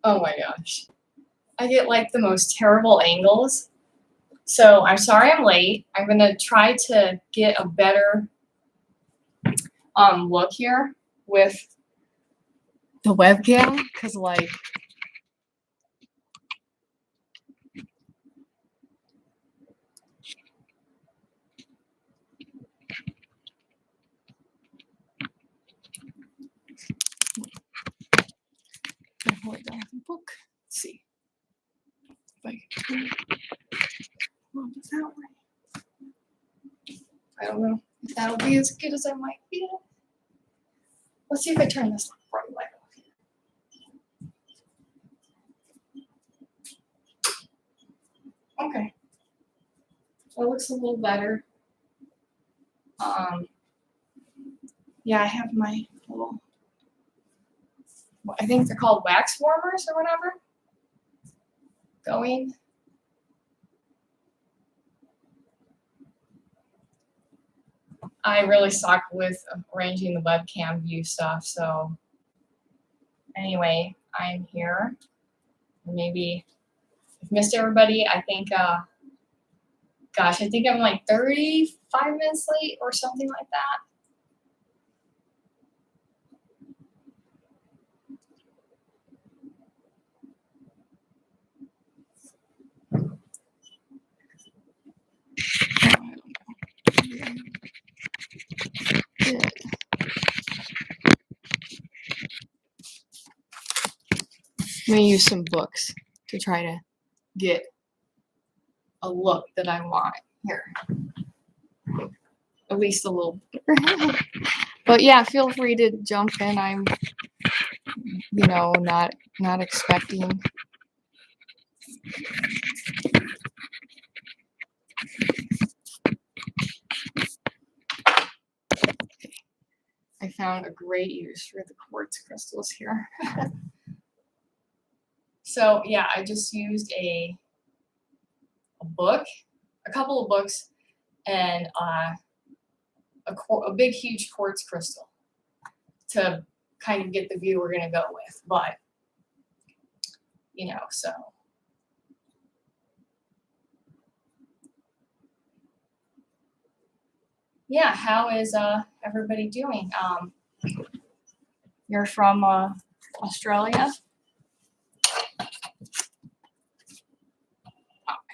Oh my gosh. I get like the most terrible angles. So I'm sorry I'm late. I'm gonna try to get a better look here with the webcam, because like hold down the book. Let's see if I can that way. I don't know if that'll be as good as I might be. Let's see if I turn this bright light off. Okay. That looks a little better. Yeah, I have my little, I think they're called wax warmers or whatever, going. I really suck with arranging the webcam view stuff, so anyway, I'm here. Maybe I've missed everybody. I think, gosh, I think I'm like 35 minutes late or something like that. I'm gonna use some books to try to get a look that I want here. At least a little bit. But yeah, feel free to jump in. I'm, you know, not expecting. I found a great use for the quartz crystals here. So yeah, I just used a book, a couple of books, and a big, huge quartz crystal to kind of get the view we're gonna go with. But you know, so yeah, how is everybody doing? You're from Australia?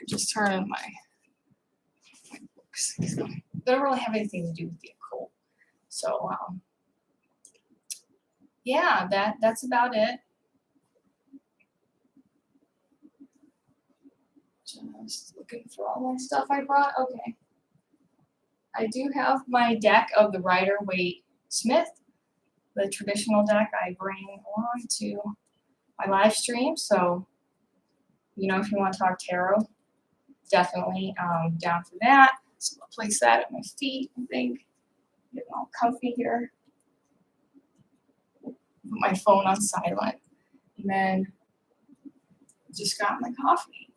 I'm just turning my books. They don't really have anything to do with the occult. So yeah, that's about it. Just looking for all my stuff I brought. Okay. I do have my deck of the Rider-Waite Smith, the traditional deck I bring along to my live stream. So, you know, if you want to talk tarot, definitely down for that. So I'll place that at my feet, I think. Getting all comfy here. Put my phone on silent. And then just got my coffee.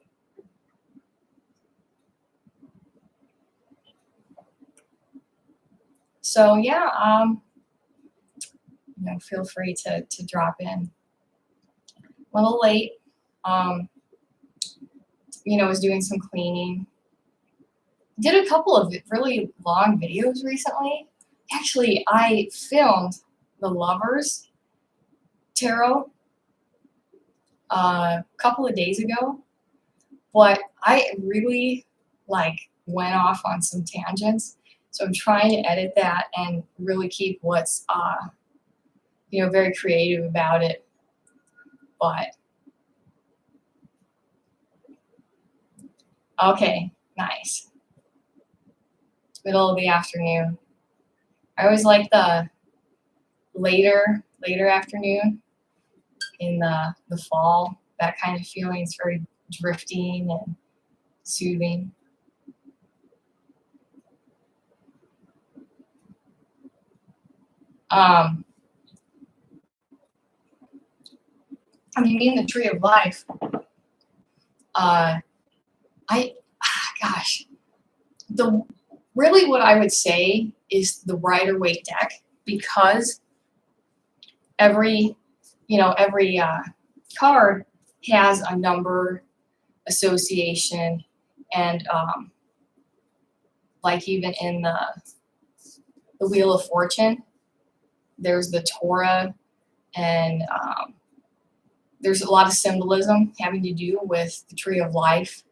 So yeah, you know, feel free to drop in. A little late. You know, was doing some cleaning. Did a couple of really long videos recently. Actually, I filmed the Lovers Tarot a couple of days ago, but I really like went off on some tangents. So I'm trying to edit that and really keep what's you know, very creative about it. But okay, nice. Middle of the afternoon. I always like the later afternoon in the fall. That kind of feeling. It's very drifting and soothing. I mean, being the tree of life, gosh, really what I would say is the Rider-Waite deck, because every card has a number association, and like even in the Wheel of Fortune, there's the Torah, and there's a lot of symbolism having to do with the Tree of Life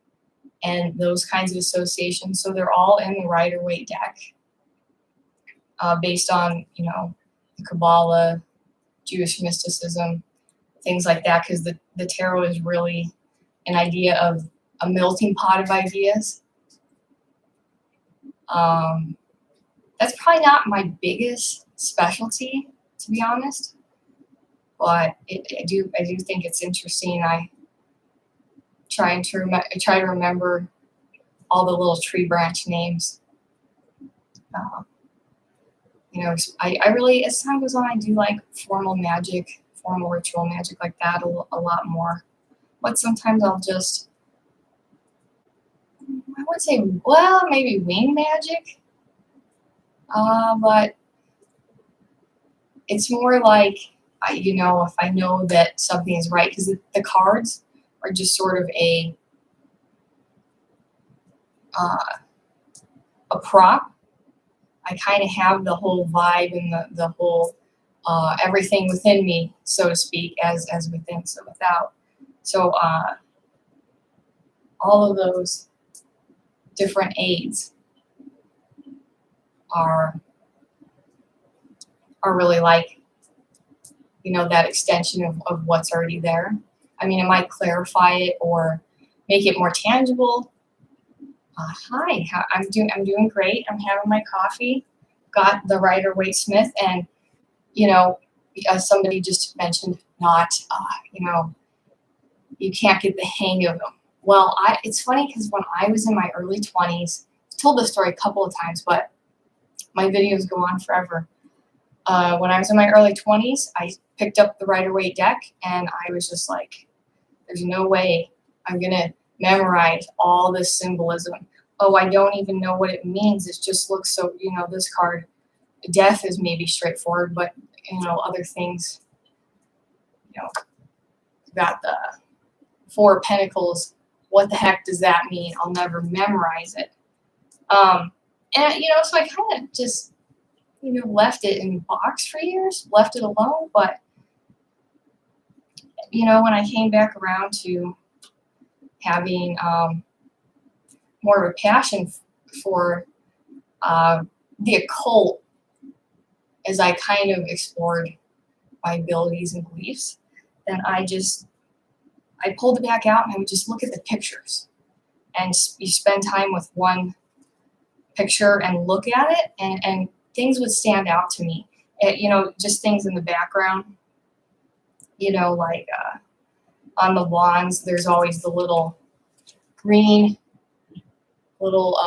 and those kinds of associations. So they're all in the Rider-Waite deck, based on, you know, the Kabbalah, Jewish mysticism, things like that, because the tarot is really an idea of a melting pot of ideas. That's probably not my biggest specialty, to be honest, but I do think it's interesting. I try to remember all the little tree branch names. You know, I really, as time goes on, I do like formal magic, formal ritual magic like that a lot more. But sometimes I'll just, I would say, well, maybe wing magic. But it's more like, you know, if I know that something is right, because the cards are just sort of a prop. I kind of have the whole vibe and the whole everything within me, so to speak, as within, so without. So all of those different aids are really like, you know, that extension of what's already there. I mean, it might clarify it or make it more tangible. Hi, I'm doing great. I'm having my coffee. Got the Rider-Waite Smith, and you know, as somebody just mentioned, not you know, you can't get the hang of them. Well, it's funny because when I was in my early 20s, I've told this story a couple of times, but my videos go on forever. When I was in my early 20s, I picked up the Rider-Waite deck, and I was just like, there's no way I'm going to memorize all this symbolism. Oh, I don't even know what it means. It just looks so, you know, this card, death is maybe straightforward, but, you know, other things, you know, got the Four of Pentacles. What the heck does that mean? I'll never memorize it. And, you know, so I kind of just, you know, left it in the box for years, left it alone. But, you know, when I came back around to having more of a passion for the occult, as I kind of explored my abilities and beliefs, then I pulled it back out and I would just look at the pictures. And you spend time with one picture and look at it, and things would stand out to me. You know, just things in the background. You know, like on the wands, there's always the little green, little,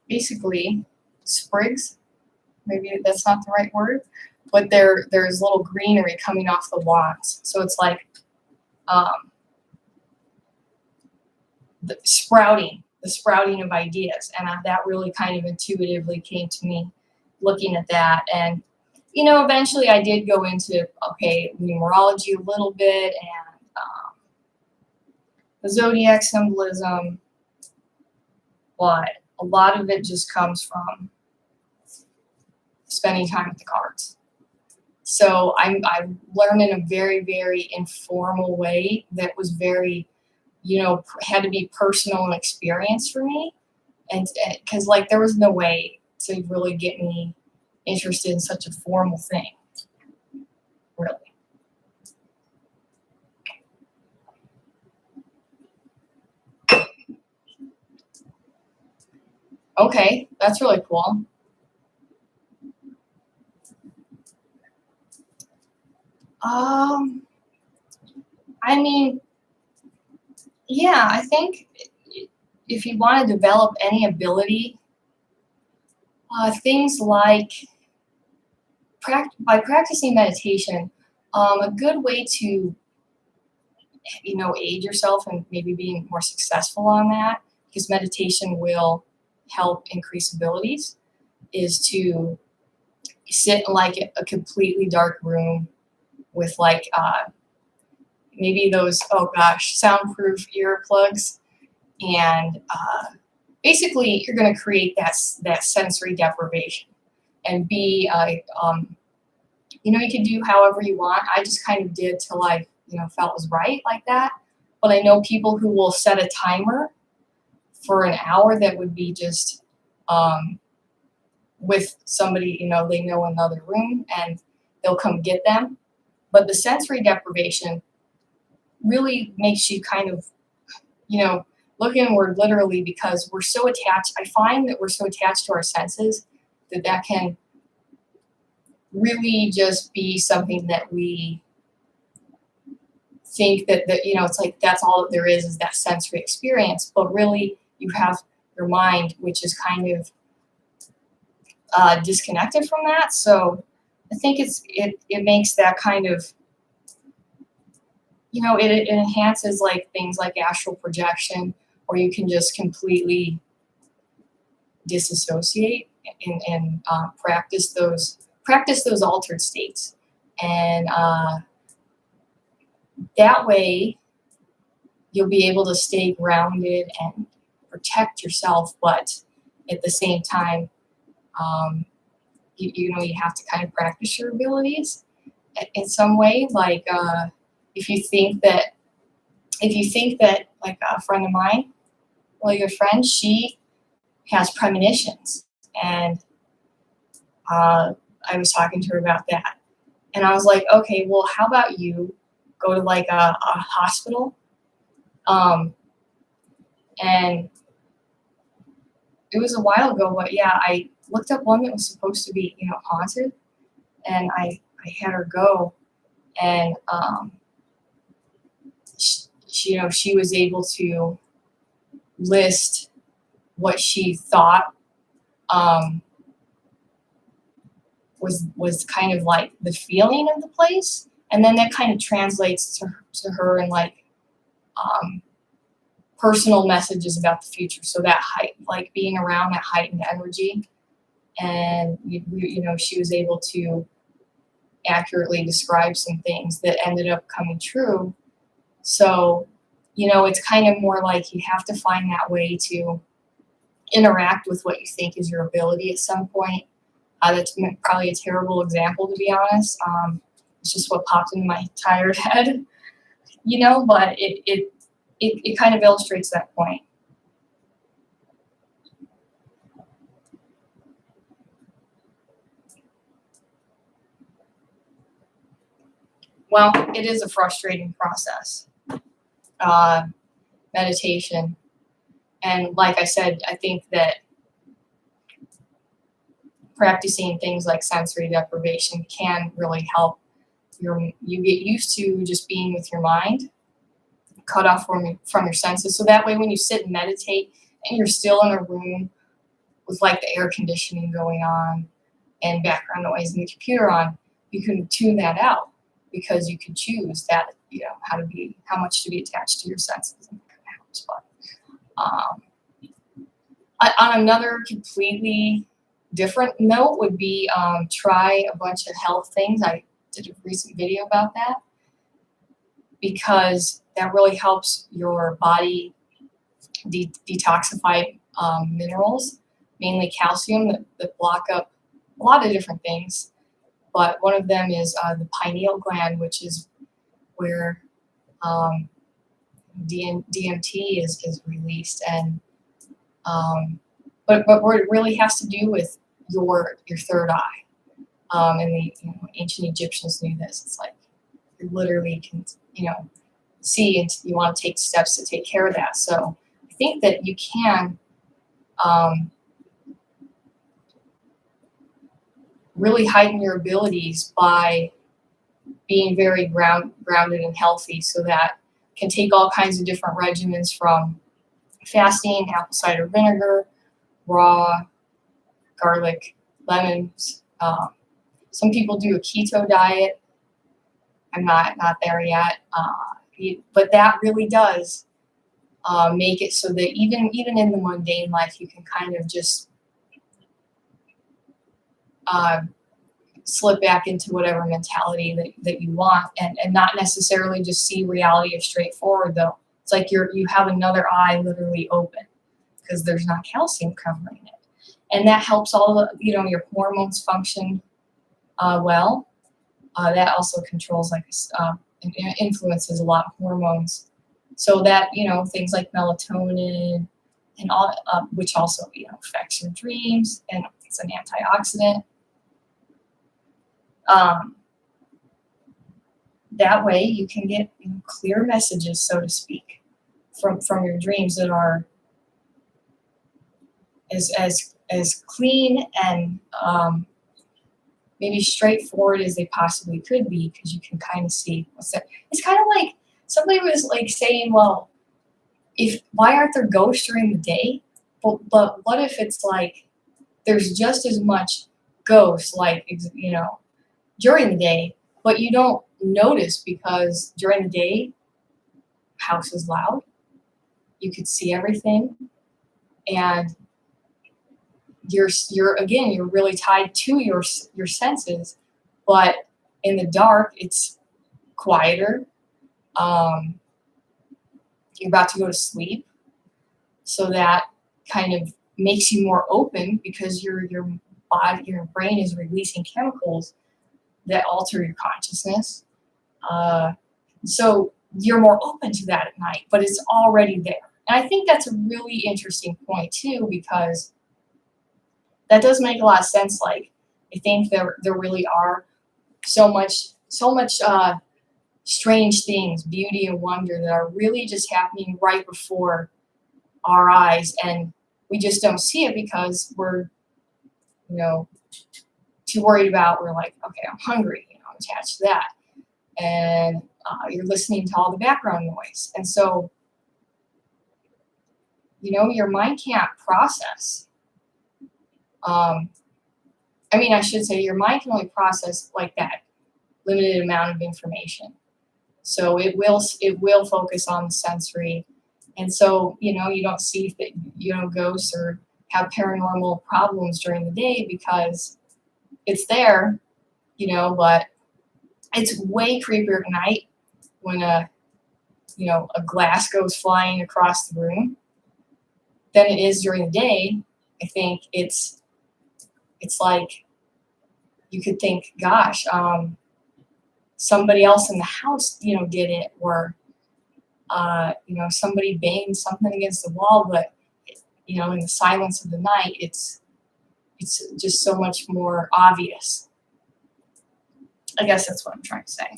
basically sprigs. Maybe that's not the right word, but there's little greenery coming off the wands. So it's like the sprouting of ideas, and that really kind of intuitively came to me looking at that. And you know, eventually I did go into numerology a little bit, and the zodiac symbolism, but a lot of it just comes from spending time with the cards. So I learned in a very, very informal way that was very, you know, had to be personal and experience for me. And because like there was no way to really get me interested in such a formal thing, really. Okay, that's really cool. I mean, yeah, I think if you want to develop any ability, things like by practicing meditation, a good way to, you know, aid yourself and maybe being more successful on that, because meditation will help increase abilities, is to sit in like a completely dark room with like maybe those, oh gosh, soundproof earplugs. And basically, you're going to create that sensory deprivation and be, you can do however you want. I just kind of did till I, felt was right like that. But I know people who will set a timer for an hour that would be just with somebody, they know in another room, and they'll come get them. But the sensory deprivation really makes you kind of, look inward literally, because we're so attached. I find that we're so attached to our senses that can really just be something that we think that it's like that's all that there is that sensory experience. But really, you have your mind, which is kind of disconnected from that. So I think it makes that kind of, it enhances like things like astral projection, or you can just completely disassociate and practice those altered states. And that way you'll be able to stay grounded and protect yourself, but at the same time, you have to kind of practice your abilities in some way. Like if you think that like a friend of mine, really good friend, she has premonitions, and I was talking to her about that, and I was like, okay, well, how about you go to like a hospital, and it was a while ago, but yeah, I looked up one that was supposed to be, haunted, and I had her go, and she was able to list what she thought was kind of like the feeling of the place, and then that kind of translates to her in like personal messages about the future. So that like being around that heightened energy, and she was able to accurately describe some things that ended up coming true. So it's kind of more like you have to find that way to interact with what you think is your ability at some point. That's probably a terrible example, to be honest. It's just what popped into my tired head, but it kind of illustrates that point. Well, it is a frustrating process, meditation. And like I said, I think that practicing things like sensory deprivation can really help you get used to just being with your mind, cut off from your senses. So that way when you sit and meditate and you're still in a room with like the air conditioning going on and background noise and the computer on, you can tune that out, because you can choose that, how much to be attached to your senses. And that helps. But on another completely different note would be try a bunch of health things. I did a recent video about that, because that really helps your body detoxify minerals, mainly calcium, that block up a lot of different things. But one of them is the pineal gland, which is where DMT is released. And but what it really has to do with your third eye. And the ancient Egyptians knew this. It's like you literally can see, and you want to take steps to take care of that. So I think that you can really heighten your abilities by being very grounded and healthy. So that can take all kinds of different regimens, from fasting, apple cider vinegar, raw, garlic, lemons. Some people do a keto diet. I'm not there yet, but that really does make it so that even in the mundane life, you can kind of just slip back into whatever mentality that you want, and not necessarily just see reality as straightforward, though. It's like you have another eye literally open because there's not calcium covering it. And that helps all the, your hormones function well. That also controls, influences a lot of hormones. So that, things like melatonin and all, which also, affects your dreams, and it's an antioxidant. That way you can get clear messages, so to speak, from your dreams that are as clean and maybe straightforward as they possibly could be, because you can kind of see what's there. It's kind of like somebody was like saying, well, why aren't there ghosts during the day? But what if it's like there's just as much ghosts, during the day, but you don't notice because during the day, house is loud, you could see everything, and you're really tied to your senses, but in the dark it's quieter. You're about to go to sleep, so that kind of makes you more open because your body, your brain is releasing chemicals that alter your consciousness. So you're more open to that at night, but it's already there. And I think that's a really interesting point too, because that does make a lot of sense. Like, I think there really are so much strange things, beauty and wonder, that are really just happening right before our eyes, and we just don't see it because we're, too worried about. We're like, okay, I'm hungry, I'm attached to that, and you're listening to all the background noise, and so your mind can't process. I should say your mind can only process like that limited amount of information. So it will focus on the sensory, and so you don't see ghosts or have paranormal problems during the day because it's there, but it's way creepier at night when a glass goes flying across the room than it is during the day. I think it's like you could think, gosh, somebody else in the house, did it, or somebody banged something against the wall, but in the silence of the night, it's just so much more obvious. I guess that's what I'm trying to say.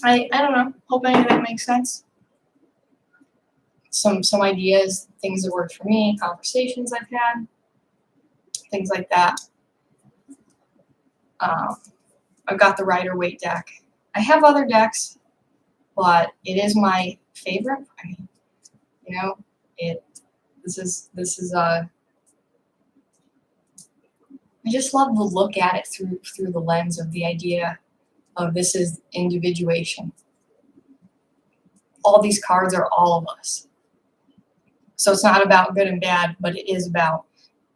I don't know. Hope any of that makes sense. Some ideas, things that worked for me, conversations I've had, things like that. I've got the Rider-Waite deck. I have other decks, but it is my favorite. This is I just love to look at it through the lens of the idea of this is individuation. All these cards are all of us. So it's not about good and bad, but it is about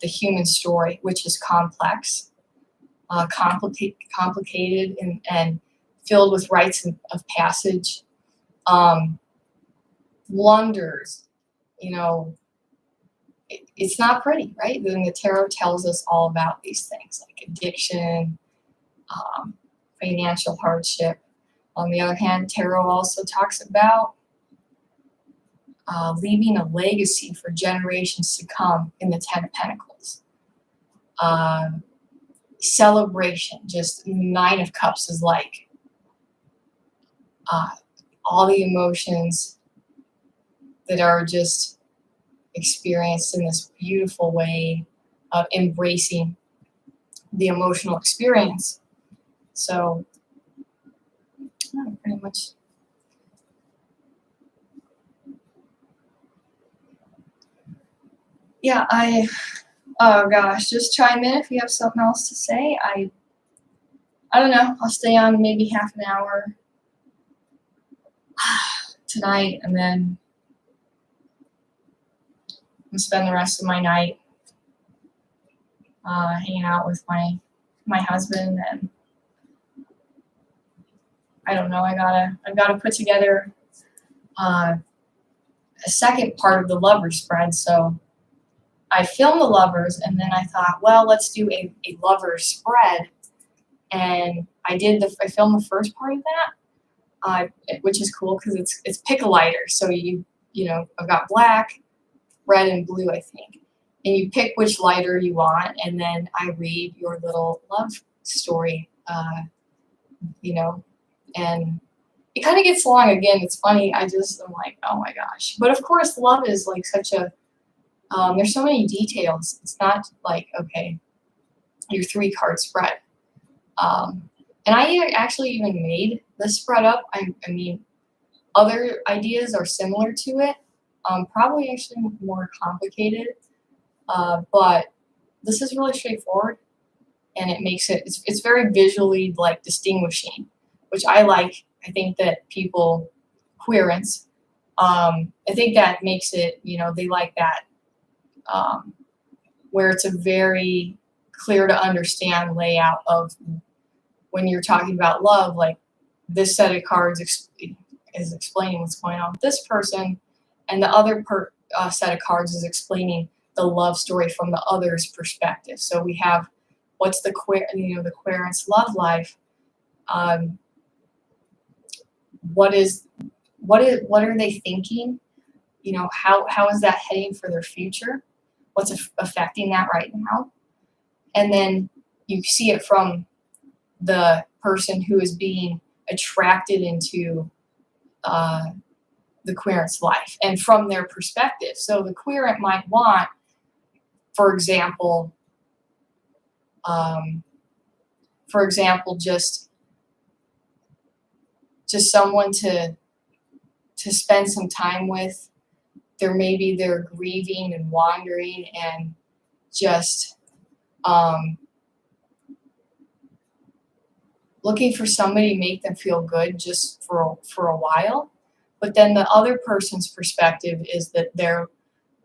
the human story, which is complex, complicated, and filled with rites of passage, blunders. It's not pretty, right? Then the tarot tells us all about these things, like addiction, financial hardship. On the other hand, tarot also talks about leaving a legacy for generations to come in the Ten of Pentacles. Celebration, just Nine of Cups is like all the emotions that are just experienced in this beautiful way of embracing the emotional experience. So, pretty much. Yeah, oh gosh, just chime in if you have something else to say. I don't know. I'll stay on maybe half an hour tonight, and then gonna spend the rest of my night hanging out with my husband, and I don't know. I gotta put together a second part of the lovers spread. So I filmed the lovers, and then I thought, well, let's do a lovers spread, and I filmed the first part of that, which is cool because it's pick a lighter. So you know, I've got black, red, and blue, I think. And you pick which lighter you want, and then I read your little love story, you know, and it kind of gets long. Again, it's funny. I'm like, oh my gosh. But of course, love is like such a, there's so many details. It's not like, okay, your 3-card spread. And I actually even made the spread up. I mean, other ideas are similar to it, probably actually more complicated. But this is really straightforward, and it makes it's very visually like distinguishing, which I like. I think that people, queerants, I think that makes it, you know, they like that, where it's a very clear to understand layout of when you're talking about love, like this set of cards is explaining what's going on with this person, and the other set of cards is explaining the love story from the other's perspective. So we have what's the queerant's love life. What are they thinking? You know, how is that heading for their future? What's affecting that right now? And then you see it from the person who is being attracted into the queerant's life, and from their perspective. So the queerant might want, for example, just someone to spend some time with. Maybe they're grieving and wandering and just looking for somebody to make them feel good just for a while. But then the other person's perspective is that they're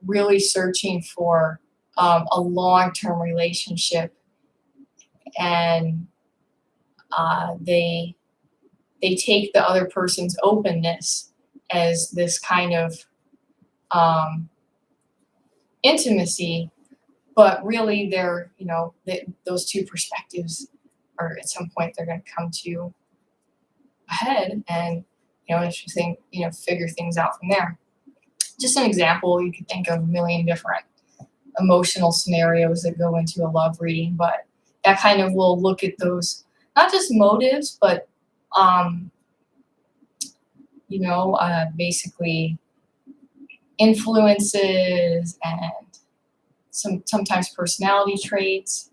really searching for a long-term relationship, and they take the other person's openness as this kind of intimacy, but really they're, you know, those two perspectives are at some point they're going to come to a head, and you know, if you think, you know, figure things out from there. Just an example, you could think of a million different emotional scenarios that go into a love reading, but that kind of will look at those, not just motives, but you know, basically influences and sometimes personality traits.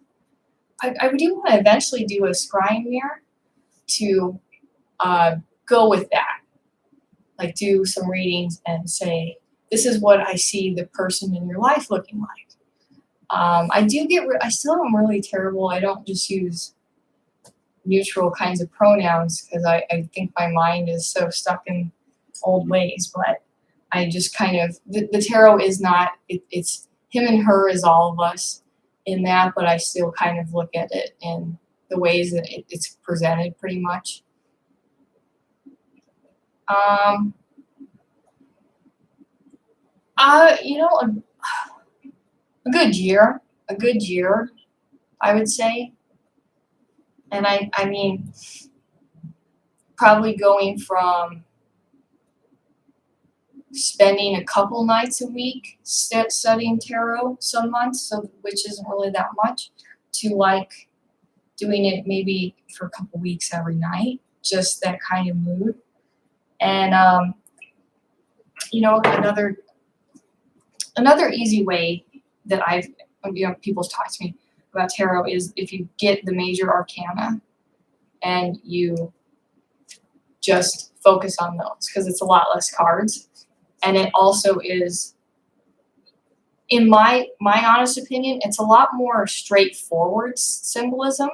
I do want to eventually do a scrying mirror to go with that, like do some readings and say, this is what I see the person in your life looking like. I still am really terrible. I don't just use neutral kinds of pronouns because I think my mind is so stuck in old ways, but I just kind of, the tarot is not, it's him and her is all of us in that, but I still kind of look at it in the ways that it's presented pretty much. You know, a good year, I would say. And I mean, probably going from spending a couple nights a week studying tarot some months, so which isn't really that much, to like doing it maybe for a couple weeks every night, just that kind of mood. And you know, another easy way that people talk to me about tarot is if you get the major arcana and you just focus on those, because it's a lot less cards. And it also is, in my honest opinion, it's a lot more straightforward symbolism.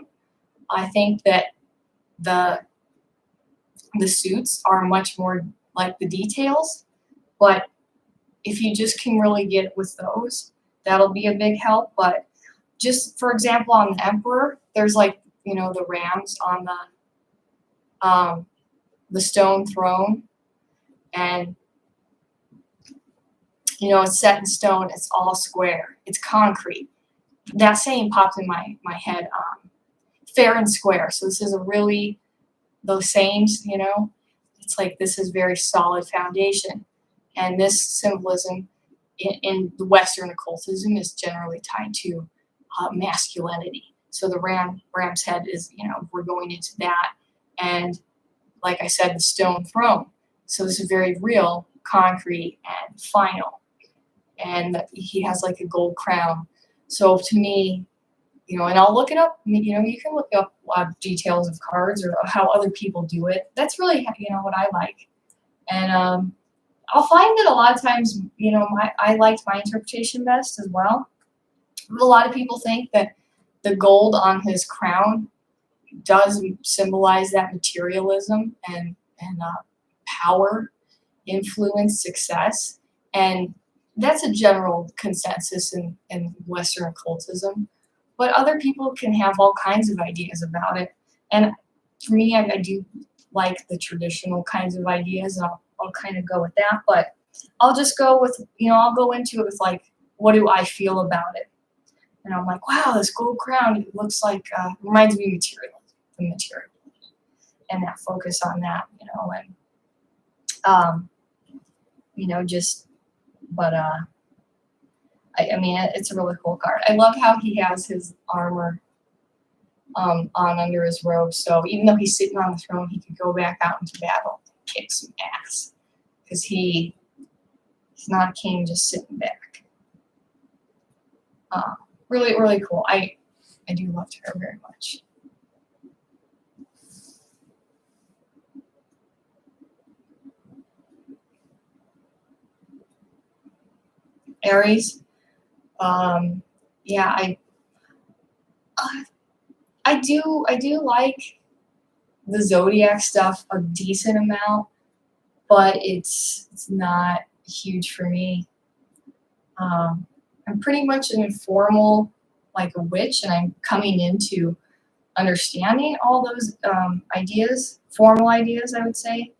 I think that the suits are much more like the details, but if you just can really get with those, that'll be a big help. But just for example, on the Emperor, there's like, the rams on the stone throne, and it's set in stone. It's all square. It's concrete. That saying popped in my head. Fair and square. So this is a really, those sayings, it's like this is very solid foundation, and this symbolism in the Western occultism is generally tied to masculinity. So the ram's head is, we're going into that, and like I said, the stone throne. So this is very real, concrete, and final. And he has like a gold crown. So to me, and I'll look it up. You can look up a lot of details of cards or how other people do it. That's really, what I like. And I'll find that a lot of times, I liked my interpretation best as well. A lot of people think that the gold on his crown does symbolize that materialism and power, influence, success. And that's a general consensus in Western occultism. But other people can have all kinds of ideas about it. And for me, I do like the traditional kinds of ideas, and I'll kind of go with that. But I'll just go with, I'll go into it with like, what do I feel about it? And I'm like, wow, this gold crown, it looks like, reminds me of the material. And that focus on that, but I mean, it's a really cool card. I love how he has his armor on under his robe. So even though he's sitting on the throne, he can go back out into battle and kick some ass. Because he's not a king just sitting back. Really, really cool. I do love tarot very much. Aries. Yeah, I do like the zodiac stuff a decent amount, but it's not huge for me. I'm pretty much an informal, like a witch, and I'm coming into understanding all those ideas, formal ideas, I would say.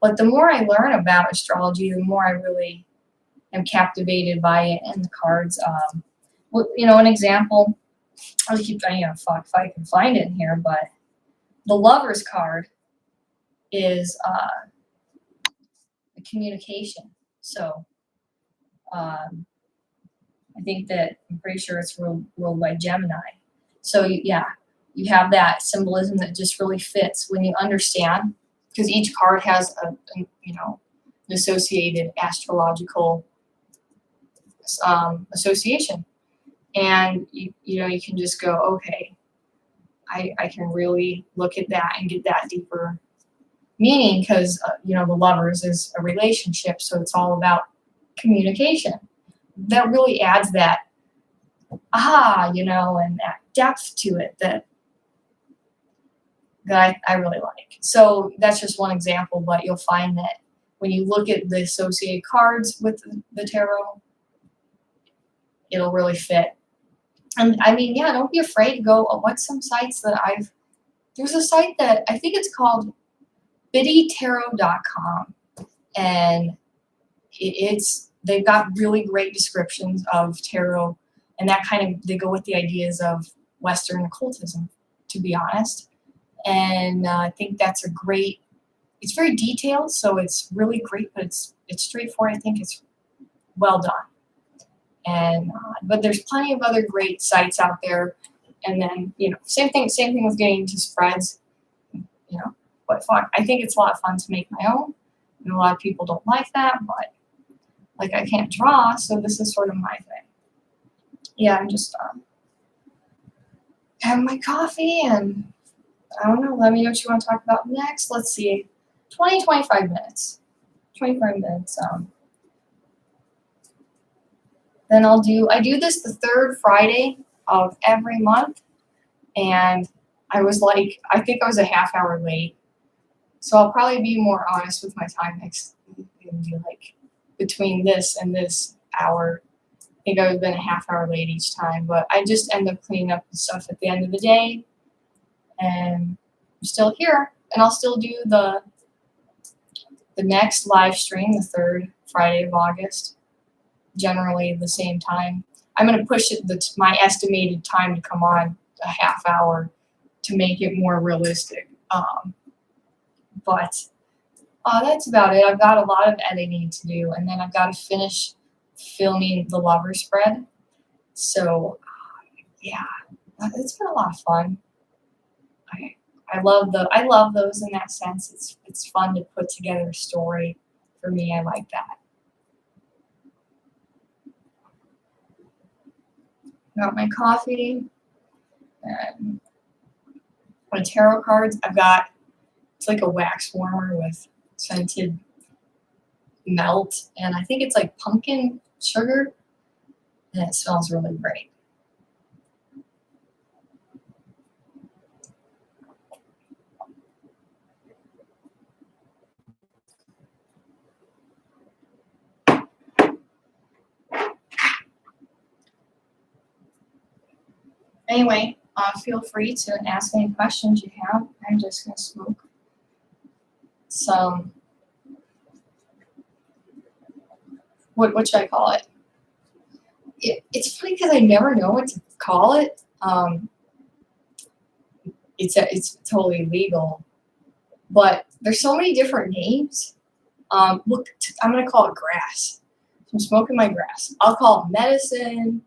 But the more I learn about astrology, the more I really am captivated by it and the cards. An example, I'll keep trying, if I can find it in here, but the Lover's card is a communication. So I think that, I'm pretty sure it's ruled by Gemini. So you have that symbolism that just really fits when you understand, because each card has an associated astrological association, and you can just go, okay, I can really look at that and get that deeper meaning, because the Lovers is a relationship, so it's all about communication. That really adds that and that depth to it that I really like. So that's just one example, but you'll find that when you look at the associated cards with the tarot, it'll really fit. And I mean, don't be afraid to go. What's some sites that there's a site that I think it's called biddytarot.com, and they've got really great descriptions of tarot, and that they go with the ideas of Western occultism, to be honest. And I think that's it's very detailed, so it's really great, but it's straightforward. I think it's well done. And but there's plenty of other great sites out there. And then same thing with getting into spreads. But fun. I think it's a lot of fun to make my own. And a lot of people don't like that, but like I can't draw, so this is sort of my thing. Yeah, I'm just having my coffee, and I don't know. Let me know what you want to talk about next. Let's see, 25 minutes. 25 minutes. Then I do this the third Friday of every month, and I think I was a half hour late. So I'll probably be more honest with my time next and be like between this and this hour. I think I would have been a half hour late each time, but I just end up cleaning up the stuff at the end of the day, and I'm still here, and I'll still do the next live stream, the 3rd Friday of August, generally the same time. I'm going to push it my estimated time to come on a half hour to make it more realistic. But that's about it. I've got a lot of editing to do, and then I've got to finish filming the lover spread. So yeah, it's been a lot of fun. I love those in that sense. It's fun to put together a story. For me, I like that. Got my coffee and my tarot cards. It's like a wax warmer with scented melt, and I think it's like pumpkin sugar, and it smells really great. Anyway, feel free to ask any questions you have. I'm just going to smoke some, what should I call it? It's funny because I never know what to call it. It's totally legal, but there's so many different names. Look, I'm going to call it grass. I'm smoking my grass. I'll call it medicine,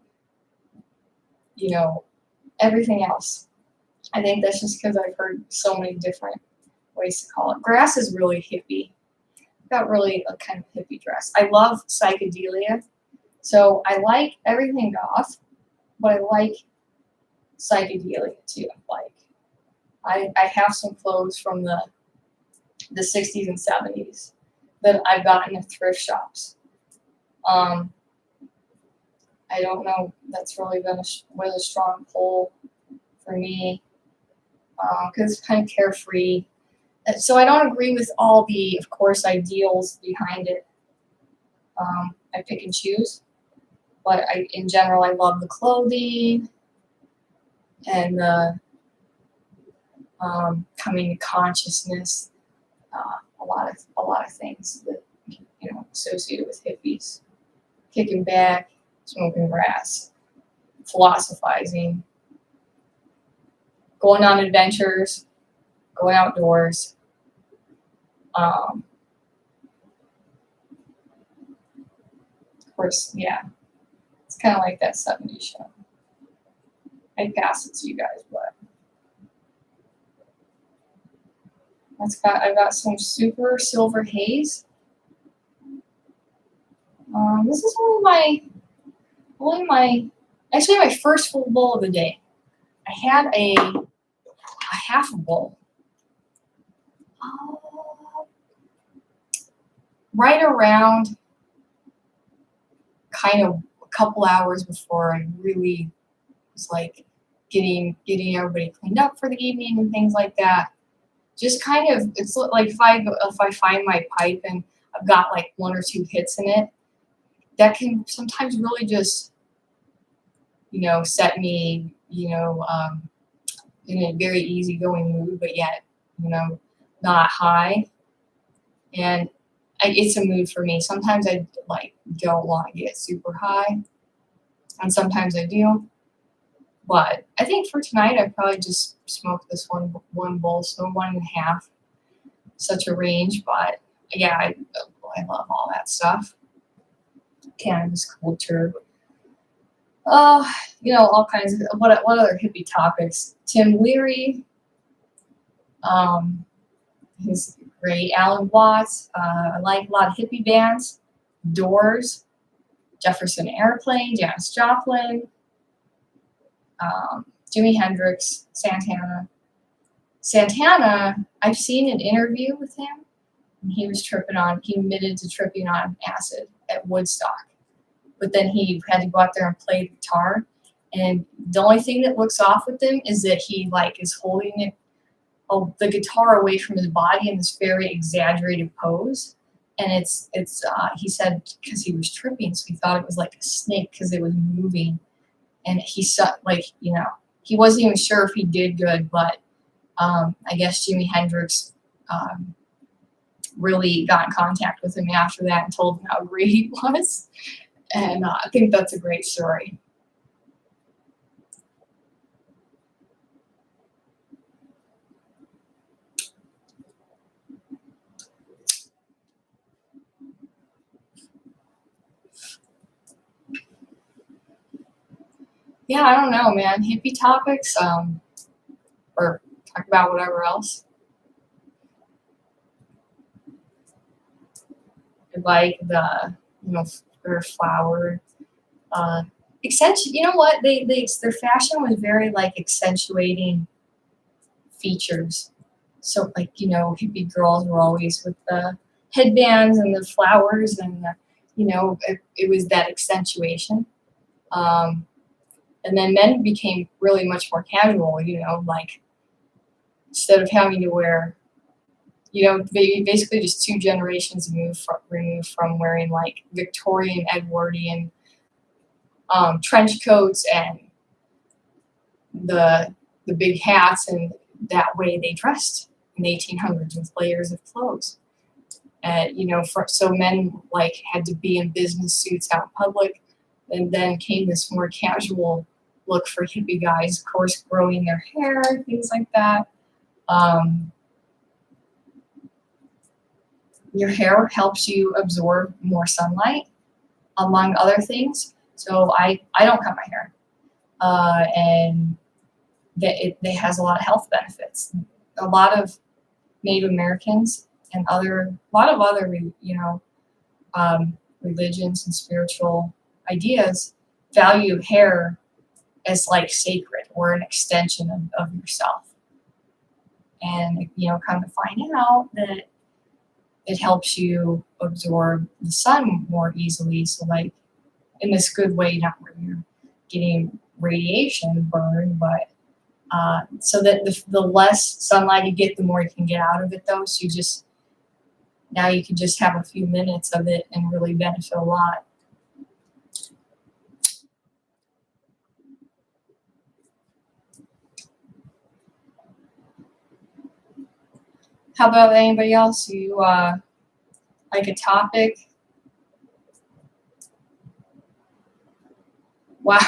everything else. I think that's just because I've heard so many different ways to call it. Grass is really hippie. I've got really a kind of hippie dress. I love psychedelia. So I like everything goth, but I like psychedelia too. I have some clothes from the 60s and 70s that I've gotten at thrift shops. I don't know. That's really been a strong pull for me because it's kind of carefree. So I don't agree with all the, of course, ideals behind it. I pick and choose, but in general, I love the clothing and the coming to consciousness. A lot of things that associated with hippies, kicking back, smoking grass, philosophizing, going on adventures, going outdoors. Of course, yeah, it's kind of like that 70s show. I'd pass it to you guys, but I've got some super silver haze. This is actually my first full bowl of the day. I had a half a bowl. Right around kind of a couple hours before I really was like getting everybody cleaned up for the evening and things like that. Just kind of, it's like if I find my pipe and I've got like 1 or 2 hits in it, that can sometimes really just, set me, in a very easygoing mood, but yet, not high. And it's a mood for me. Sometimes I don't want to get super high, and sometimes I do. But I think for tonight, I probably just smoked this one bowl, so 1.5. Such a range, but yeah, I love all that stuff. Cannabis culture. All kinds of what other hippie topics. Tim Leary. He's great. Alan Watts. I like a lot of hippie bands. Doors. Jefferson Airplane. Janis Joplin. Jimi Hendrix. Santana, I've seen an interview with him, and he admitted to tripping on acid at Woodstock. But then he had to go out there and play the guitar. And the only thing that looks off with him is that he is holding the guitar away from his body in this very exaggerated pose. And he said because he was tripping, so he thought it was like a snake because it was moving. And he saw, like, he wasn't even sure if he did good, but I guess Jimi Hendrix really got in contact with him after that and told him how great he was. And I think that's a great story. Yeah, I don't know, man. Hippie topics, or talk about whatever else. Like the, their flower, you know what? Their fashion was very like accentuating features. So like, hippie girls were always with the headbands and the flowers and it was that accentuation. And then men became really much more casual, like instead of having to wear, basically just two generations removed from wearing like Victorian, Edwardian trench coats and the big hats, and that way they dressed in the 1800s with layers of clothes. And so men like had to be in business suits out in public, and then came this more casual look for hippie guys, of course, growing their hair, things like that. Your hair helps you absorb more sunlight, among other things. So I don't cut my hair, and it has a lot of health benefits. A lot of Native Americans and a lot of other religions and spiritual ideas value hair as like sacred or an extension of yourself. And kind of find out that it helps you absorb the sun more easily. So like in this good way, not where you're getting radiation burn, but so that the less sunlight you get, the more you can get out of it though. So now you can just have a few minutes of it and really benefit a lot. How about anybody else? You like a topic? Wow.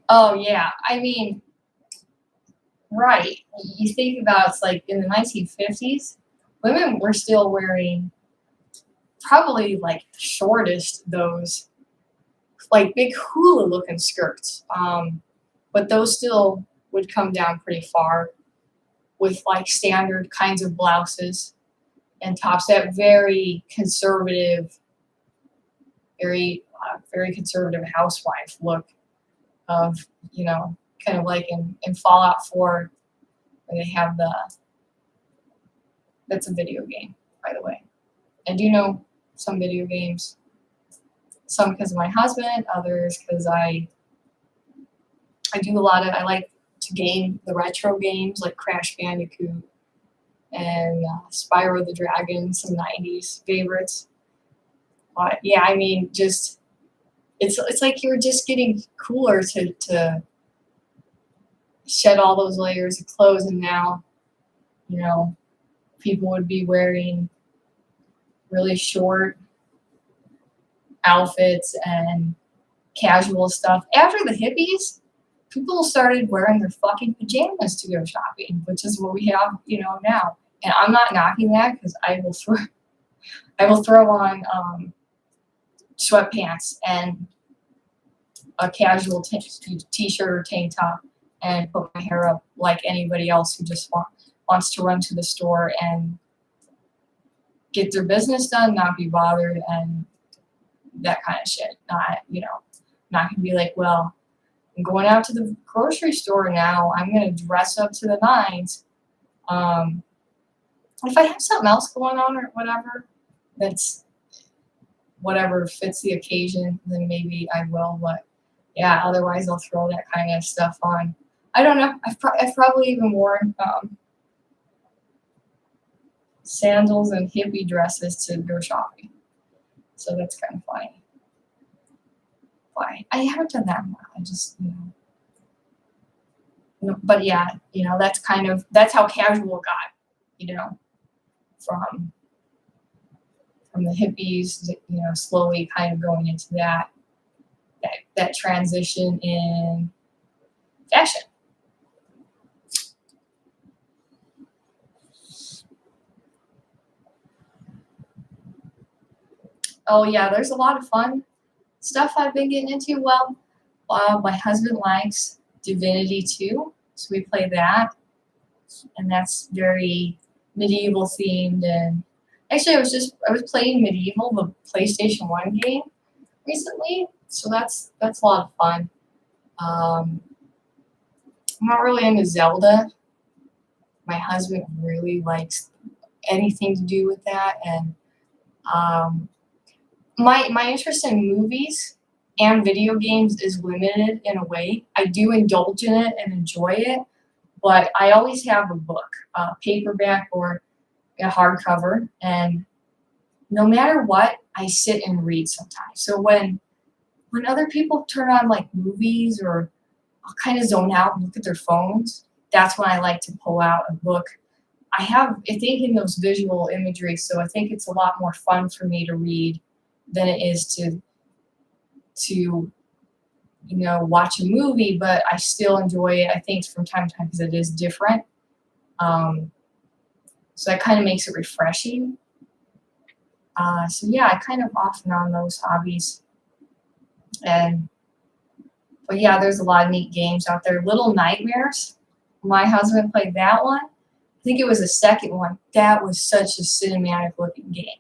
Oh yeah, I mean, right. You think about it's like in the 1950s, women were still wearing probably like shortest those like big hula looking skirts. But those still would come down pretty far with like standard kinds of blouses and tops. That very conservative, very conservative housewife look of, kind of like in Fallout 4 where they have that's a video game, by the way. I do know some video games, some because of my husband, others because I like to game the retro games like Crash Bandicoot and Spyro the Dragon, some 90s favorites. But yeah, I mean, just it's like you're just getting cooler to shed all those layers of clothes, and now, people would be wearing really short outfits and casual stuff. After the hippies, people started wearing their fucking pajamas to go shopping, which is what we have, now. And I'm not knocking that because I will throw on sweatpants and a casual t-shirt or tank top and put my hair up like anybody else who just wants to run to the store and get their business done, not be bothered, and that kind of shit. Not gonna be like, well, I'm going out to the grocery store now, I'm gonna dress up to the nines. If I have something else going on or whatever, that's whatever fits the occasion, then maybe I will. But yeah, otherwise I'll throw that kind of stuff on. I don't know. I've probably even worn sandals and hippie dresses to go shopping. So that's kind of funny. But I haven't done that much. I just, but yeah, that's how casual it got, from the hippies, slowly kind of going into that transition in fashion. Oh yeah, there's a lot of fun stuff I've been getting into. Well, my husband likes Divinity 2, so we play that, and that's very medieval themed. And actually, I was playing Medieval, the PlayStation 1 game, recently, so that's a lot of fun. I'm not really into Zelda. My husband really likes anything to do with that, and my interest in movies and video games is limited in a way. I do indulge in it and enjoy it, but I always have a book, paperback or a hardcover, and no matter what, I sit and read sometimes. So when other people turn on like movies or I'll kind of zone out and look at their phones, that's when I like to pull out a book. I think in those visual imagery, so I think it's a lot more fun for me to read than it is to watch a movie, but I still enjoy it, I think, from time to time because it is different. So that kind of makes it refreshing. So yeah, I kind of off and on those hobbies. But yeah, there's a lot of neat games out there. Little Nightmares. My husband played that one. I think it was the second one. That was such a cinematic looking game.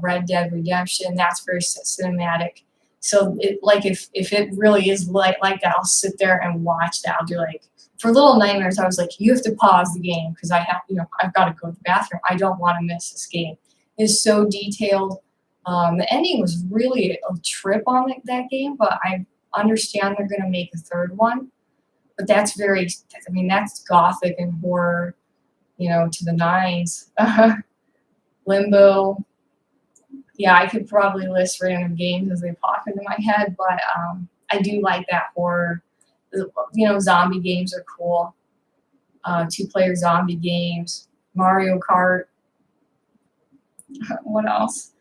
Red Dead Redemption. That's very cinematic. So if it really is like that, I'll sit there and watch that. I'll do for Little Nightmares. I was like, you have to pause the game because I've got to go to the bathroom. I don't want to miss this game. It's so detailed. The ending was really a trip on that game, but I understand they're going to make a third one. But that's that's gothic and horror, to the nines. Limbo. Yeah, I could probably list random games as they pop into my head, but I do like that horror. Zombie games are cool. 2-player zombie games. Mario Kart. What else?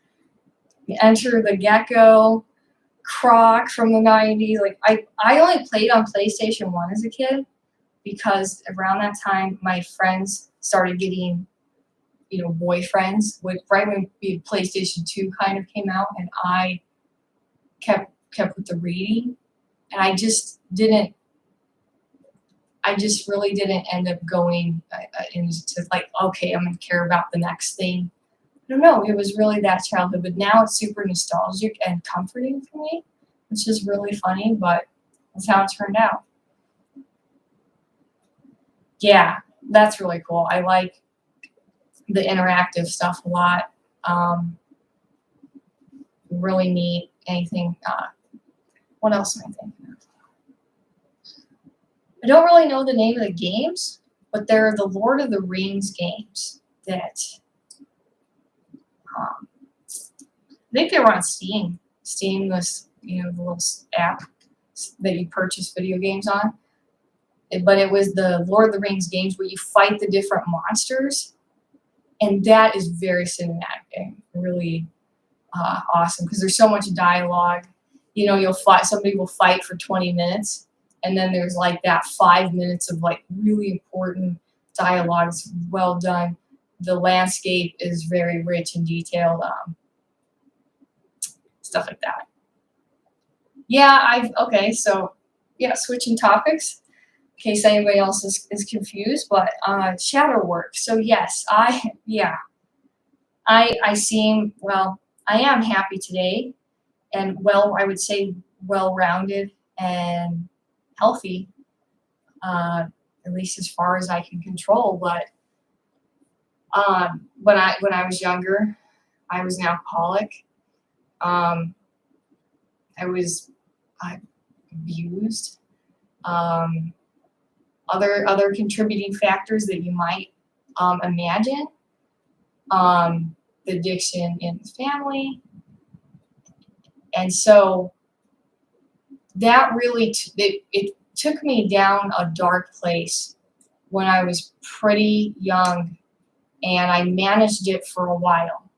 Enter the Gecko. Croc from the 90s. I only played on PlayStation 1 as a kid because around that time my friends started getting boyfriends right when PlayStation 2 kind of came out, and I kept with the reading, and I just really didn't end up going into okay, I'm gonna care about the next thing. I don't know, it was really that childhood, but now it's super nostalgic and comforting for me, which is really funny, but that's how it turned out. Yeah, that's really cool. I like the interactive stuff a lot. Really neat. Anything. What else am I thinking of? I don't really know the name of the games, but they're the Lord of the Rings games that I think they were on Steam. Steam, this the little app that you purchase video games on. But it was the Lord of the Rings games where you fight the different monsters. And that is very cinematic and really awesome because there's so much dialogue. Somebody will fight for 20 minutes, and then there's that 5 minutes of really important dialogue. It's well done. The landscape is very rich and detailed. Stuff like that. Yeah, switching topics. In case anybody else is confused, but shadow work. So yes, I am happy today, and I would say well-rounded and healthy, at least as far as I can control. But when I was younger, I was an alcoholic. I was abused. Other contributing factors that you might imagine. The addiction in the family. And so that really, it took me down a dark place when I was pretty young, and I managed it for a while.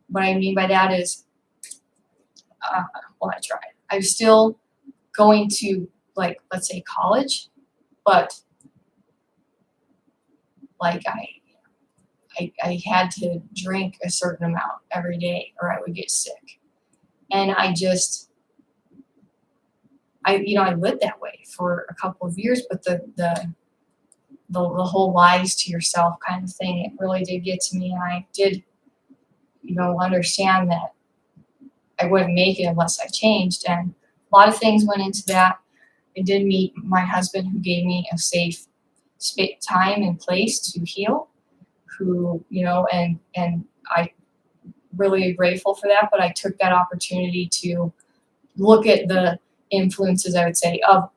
What I mean by that is, well, I tried. I was still going to, like, let's say college, but like I had to drink a certain amount every day or I would get sick. And I lived that way for a couple of years, but the whole lies to yourself kind of thing, it really did get to me. And I did, understand that I wouldn't make it unless I changed. And a lot of things went into that. I did meet my husband, who gave me a safe time and place to heal, and I really am grateful for that. But I took that opportunity to look at the influences, I would say, of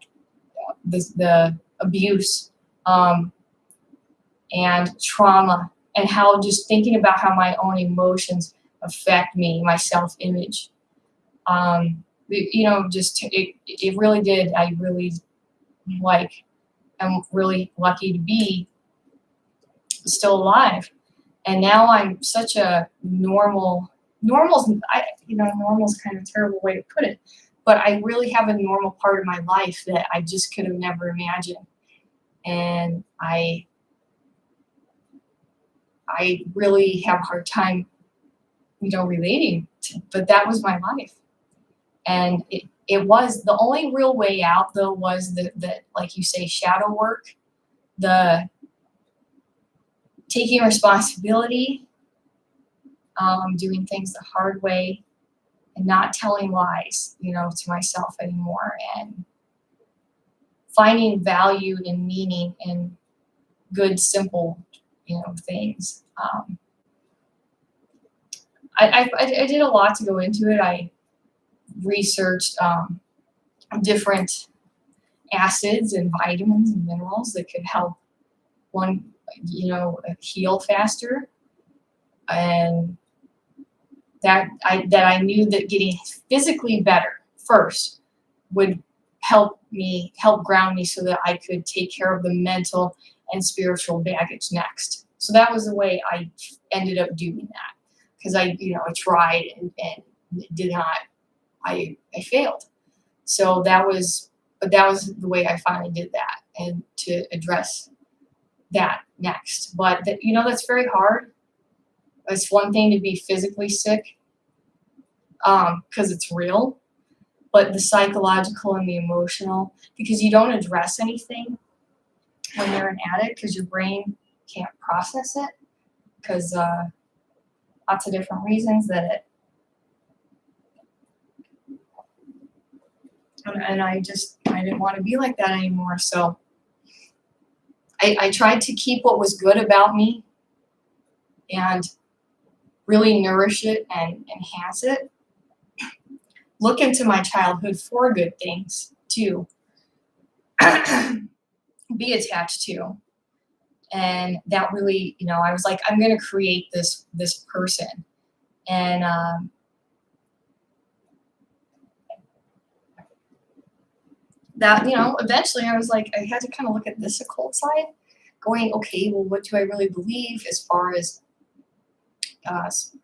the abuse and trauma, and how just thinking about how my own emotions affect me, my self-image. It really did. I really I'm really lucky to be still alive. And now I'm such a normal's kind of a terrible way to put it, but I really have a normal part of my life that I just could have never imagined. And I really have a hard time, relating to, but that was my life. And it was the only real way out, though, was the like you say, shadow work, the taking responsibility, doing things the hard way, and not telling lies, to myself anymore, and finding value and meaning in good, simple, things. I did a lot to go into it. I researched different acids and vitamins and minerals that could help one, heal faster, and that I knew that getting physically better first would help ground me so that I could take care of the mental and spiritual baggage next. So that was the way I ended up doing that, because I tried and did not. I failed. So that was the way I finally did that, and to address that next. But that's very hard. It's one thing to be physically sick, because it's real, but the psychological and the emotional, because you don't address anything when you're an addict, because your brain can't process it, because lots of different reasons that and I didn't want to be like that anymore. So I tried to keep what was good about me and really nourish it and enhance it. Look into my childhood for good things to be attached to. And that really, I was like, I'm going to create this person. And that, eventually I was like, I had to kind of look at this occult side, going, okay, well, what do I really believe as far as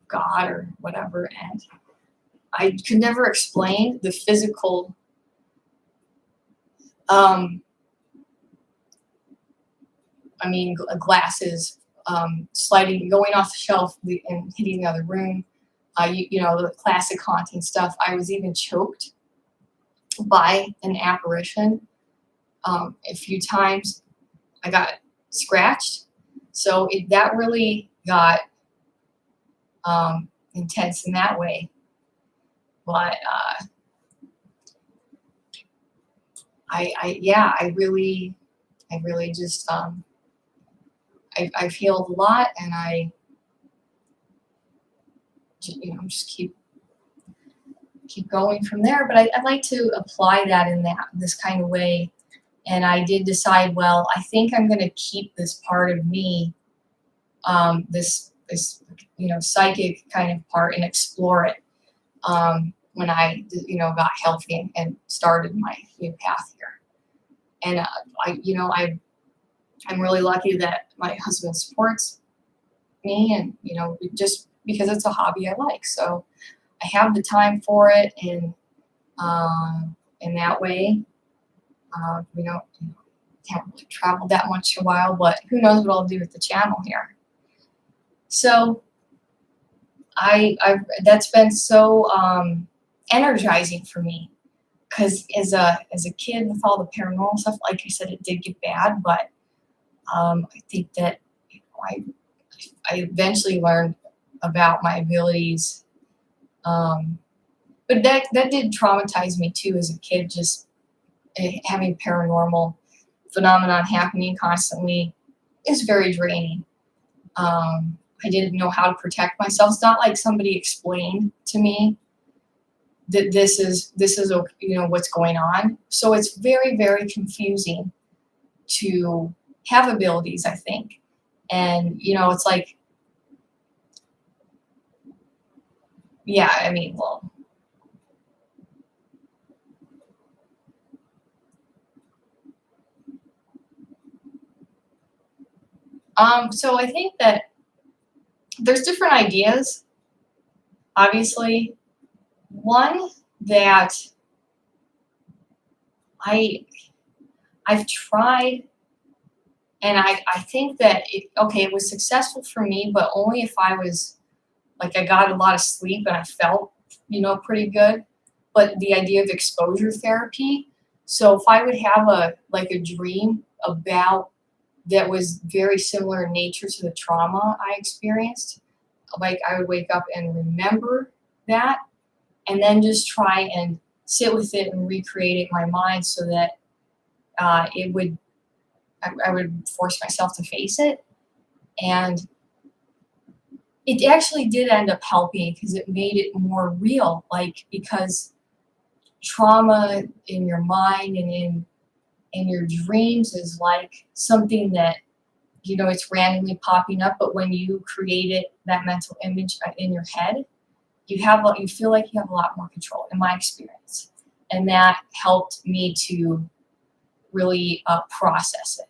God or whatever? And I could never explain the physical glasses sliding, going off the shelf and hitting the other room. The classic haunting stuff. I was even choked by an apparition a few times. I got scratched. So that really got intense in that way. But I really just I've healed a lot, and I just keep going from there. But I'd like to apply that in this kind of way And I did decide, well, I think I'm going to keep this part of me, this psychic kind of part, and explore it when I got healthy and started my new path here. And I'm really lucky that my husband supports me, and just because it's a hobby I like, so I have the time for it, and in that way, we don't can't really travel that much a while, but who knows what I'll do with the channel here. So I that's been so energizing for me, because as a kid with all the paranormal stuff, like I said, it did get bad, but I think that I eventually learned about my abilities, but that did traumatize me too as a kid, just having paranormal phenomenon happening constantly is very draining. I didn't know how to protect myself. It's not like somebody explained to me that this is what's going on. So it's very, very confusing to have abilities, I think. And it's like, yeah, I mean, well, so I think that there's different ideas. Obviously, one that I've tried, and I think that it was successful for me, but only if I was like, I got a lot of sleep and I felt pretty good. But the idea of exposure therapy. So if I would have a dream about that was very similar in nature to the trauma I experienced, like I would wake up and remember that, and then just try and sit with it and recreate it in my mind, so that I would force myself to face it. And it actually did end up helping, because it made it more real, because trauma in your mind and in your dreams is like something that it's randomly popping up, but when you create it, that mental image in your head, you feel like you have a lot more control, in my experience. And that helped me to really process it.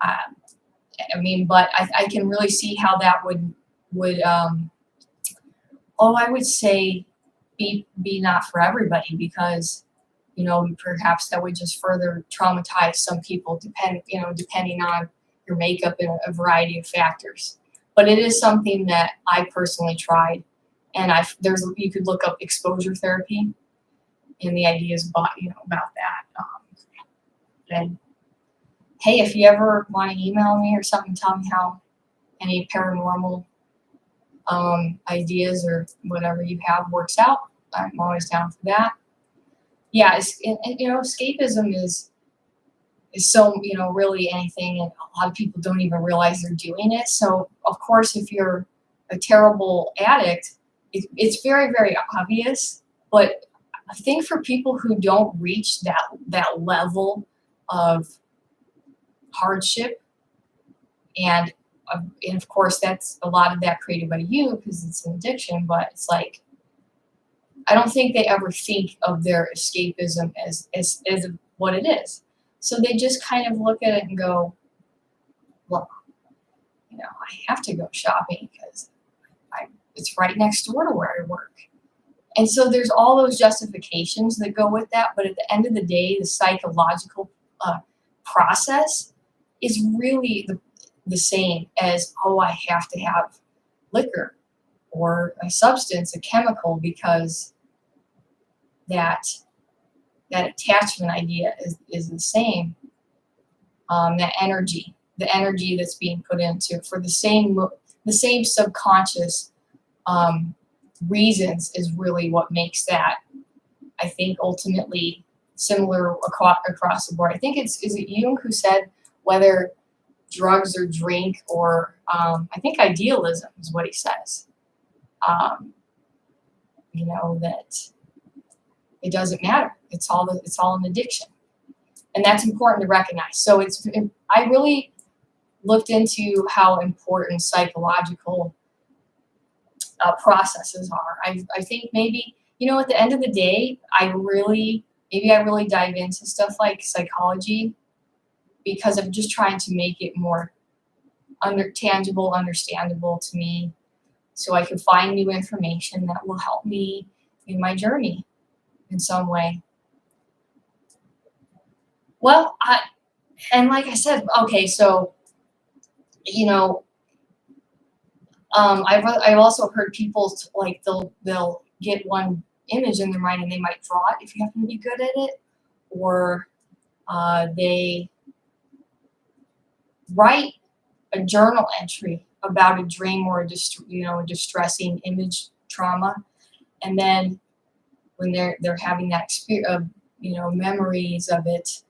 I mean, but I can really see how that would I would say be not for everybody, because perhaps that would just further traumatize some people, depending on your makeup and a variety of factors. But it is something that I personally tried, and you could look up exposure therapy, and the ideas about that. And hey, if you ever want to email me or something, tell me how any paranormal ideas or whatever you have works out. I'm always down for that. Yeah, escapism is so really anything, and a lot of people don't even realize they're doing it. So of course, if you're a terrible addict, it's very, very obvious. But I think for people who don't reach that level of hardship, and of course that's a lot of that created by you, because it's an addiction, but it's like, I don't think they ever think of their escapism as what it is. So they just kind of look at it and go, well, I have to go shopping because it's right next door to where I work. And so there's all those justifications that go with that. But at the end of the day, the psychological process is really the same as, I have to have liquor or a substance, a chemical, because that attachment idea is the same. That energy, the energy that's being put into for the same subconscious reasons is really what makes that, I think, ultimately similar across the board. I think is it Jung who said whether drugs or drink or I think idealism is what he says. That it doesn't matter. It's all an addiction. And that's important to recognize. So I really looked into how important psychological processes are. I think maybe, at the end of the day, maybe I really dive into stuff like psychology because I'm just trying to make it more tangible, understandable to me, so I can find new information that will help me in my journey in some way. Well, and like I said, okay, so, I've also heard people like they'll get one image in their mind and they might draw it if you happen to be good at it, or they write a journal entry about a dream or a distressing image trauma, and then when they're having that experience of memories of it,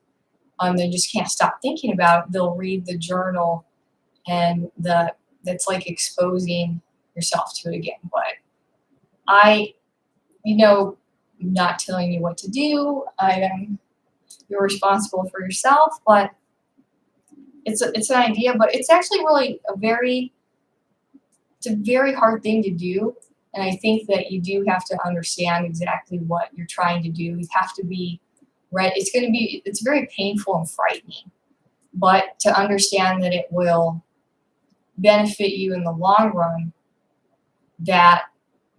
they just can't stop thinking about it. They'll read the journal, and that's like exposing yourself to it again. But not telling you what to do. You're responsible for yourself, but it's an idea, but it's actually really it's a very hard thing to do. And I think that you do have to understand exactly what you're trying to do. You have to be right. It's very painful and frightening, but to understand that it will benefit you in the long run, that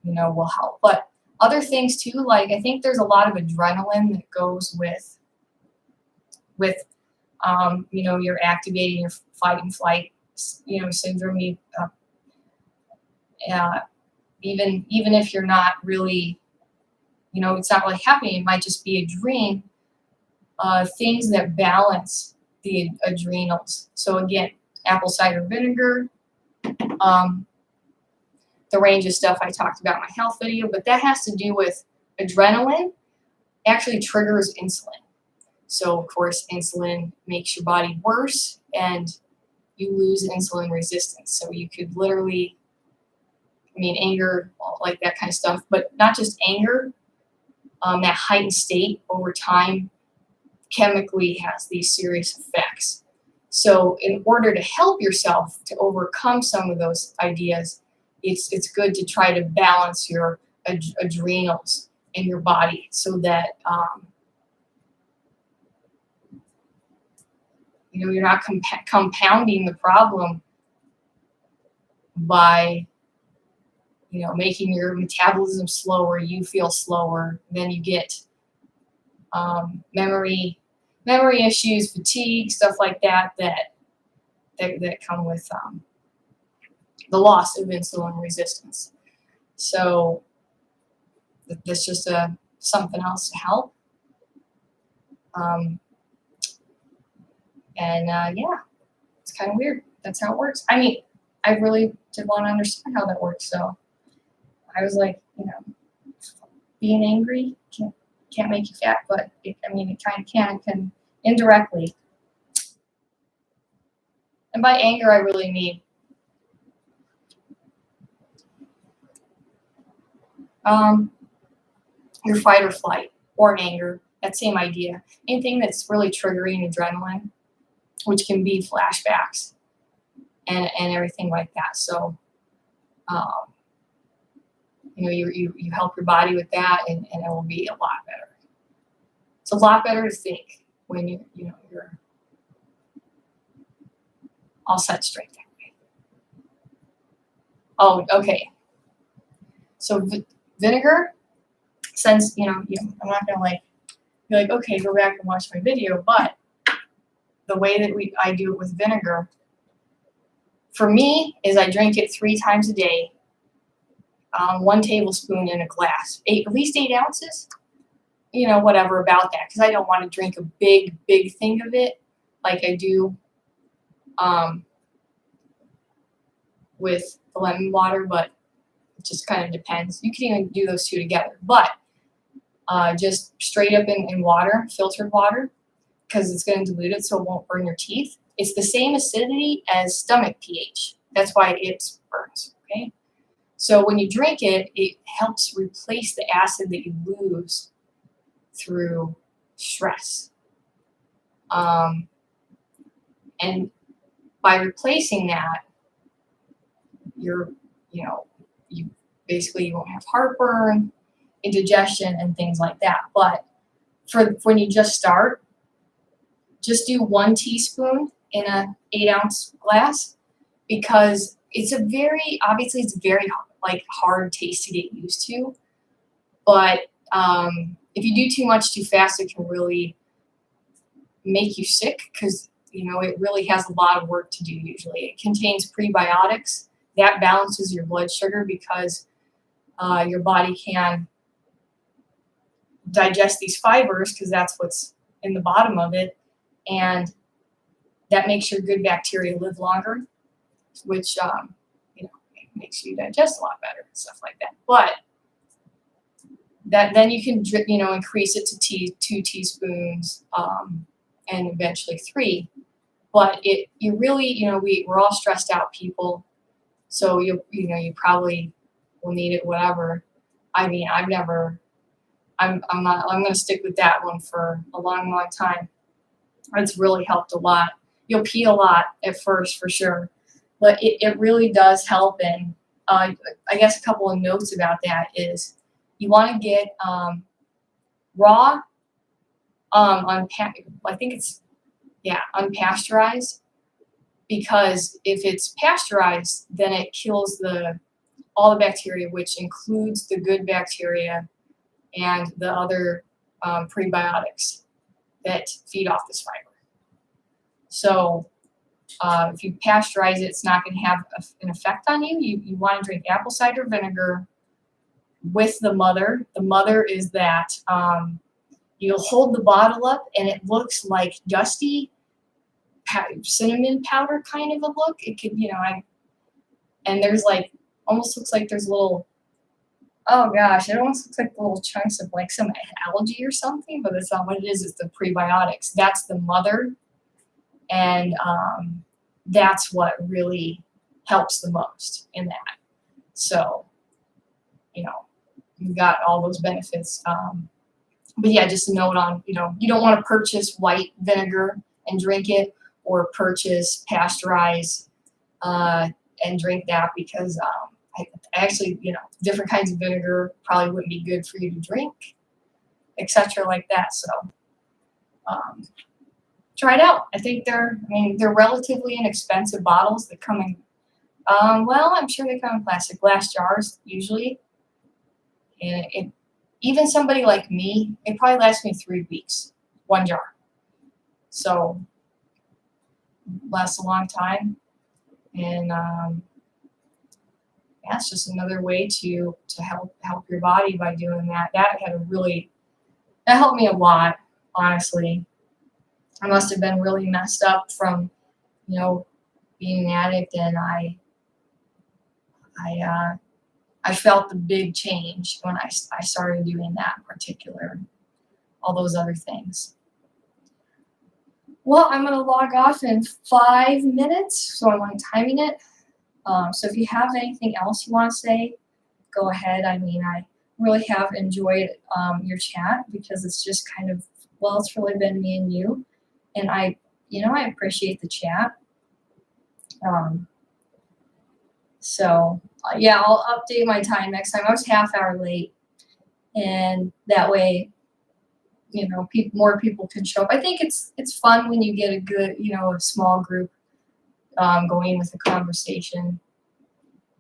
will help. But other things too, like I think there's a lot of adrenaline that goes with you're activating your fight and flight syndrome. Even if you're not really, it's not really happening, it might just be a dream. Things that balance the adrenals. So again, apple cider vinegar, the range of stuff I talked about in my health video, but that has to do with adrenaline actually triggers insulin. So of course, insulin makes your body worse and you lose insulin resistance. So you could literally, anger, like that kind of stuff, but not just anger, that heightened state over time chemically has these serious effects. So in order to help yourself to overcome some of those ideas, it's good to try to balance your adrenals in your body so that you're not compounding the problem by making your metabolism slower. You feel slower, then you get memory issues, fatigue, stuff like that come with the loss of insulin resistance. So that's just something else to help. Yeah, it's kind of weird. That's how it works. I really did want to understand how that works. So I was like, being angry can't make you fat, but it kind of can indirectly. And by anger, I really mean your fight or flight or anger, that same idea. Anything that's really triggering adrenaline, which can be flashbacks and everything like that. So, you help your body with that, and it will be a lot better. It's a lot better to think when you're all set straight that way. Oh, okay. So vinegar, since I'm not gonna be like, okay, go back and watch my video, but the way that I do it with vinegar, for me, is I drink it 3 times a day, 1 tablespoon in a glass, at least 8 ounces, whatever about that, because I don't want to drink a big thing of it like I do with the lemon water, but it just kind of depends. You can even do those 2 together, but just straight up in water, filtered water, because it's going to dilute it so it won't burn your teeth. It's the same acidity as stomach pH. That's why it burns, okay? So when you drink it, it helps replace the acid that you lose through stress. And by replacing that, you're, you basically you won't have heartburn, indigestion, and things like that. But for when you just start, just do 1 teaspoon in a 8-ounce glass, because it's obviously it's very like hard taste to get used to. But if you do too much too fast, it can really make you sick, because it really has a lot of work to do. Usually it contains prebiotics that balances your blood sugar, because your body can digest these fibers, because that's what's in the bottom of it, and that makes your good bacteria live longer, which it makes you digest a lot better and stuff like that. But then you can increase it to 2 teaspoons, and eventually 3. But you really we're all stressed out people, so you probably will need it, whatever. I mean, I'm going to stick with that one for a long, long time. It's really helped a lot. You'll pee a lot at first for sure, but it really does help. And I guess a couple of notes about that is you want to get raw, I think it's, unpasteurized, because if it's pasteurized, then it kills all the bacteria, which includes the good bacteria and the other prebiotics that feed off this fiber. So if you pasteurize it, it's not going to have an effect on you. You want to drink apple cider vinegar with the mother. The mother is that you'll hold the bottle up and it looks like dusty cinnamon powder kind of a look. It could, and there's almost looks like there's little, oh gosh, it almost looks like little chunks of some algae or something, but that's not what it is. It's the prebiotics. That's the mother. And that's what really helps the most in that. So, you've got all those benefits. But yeah, just a note on, you don't want to purchase white vinegar and drink it, or purchase pasteurized and drink that, because actually, different kinds of vinegar probably wouldn't be good for you to drink, etc. like that. So try it out. I think they're relatively inexpensive bottles that come in, I'm sure they come in plastic glass jars usually. And even somebody like me, it probably lasts me 3 weeks, 1 jar. So lasts a long time. And that's just another way to help your body by doing that. That helped me a lot, honestly. I must have been really messed up from, being an addict, and I felt the big change when I started doing that in particular, all those other things. Well, I'm going to log off in 5 minutes, so I'm timing it. So if you have anything else you want to say, go ahead. I really have enjoyed your chat, because it's just kind of, it's really been me and you. And I appreciate the chat. I'll update my time next time. I was half hour late, and that way, more people can show up. I think it's fun when you get a good, a small group going with a conversation.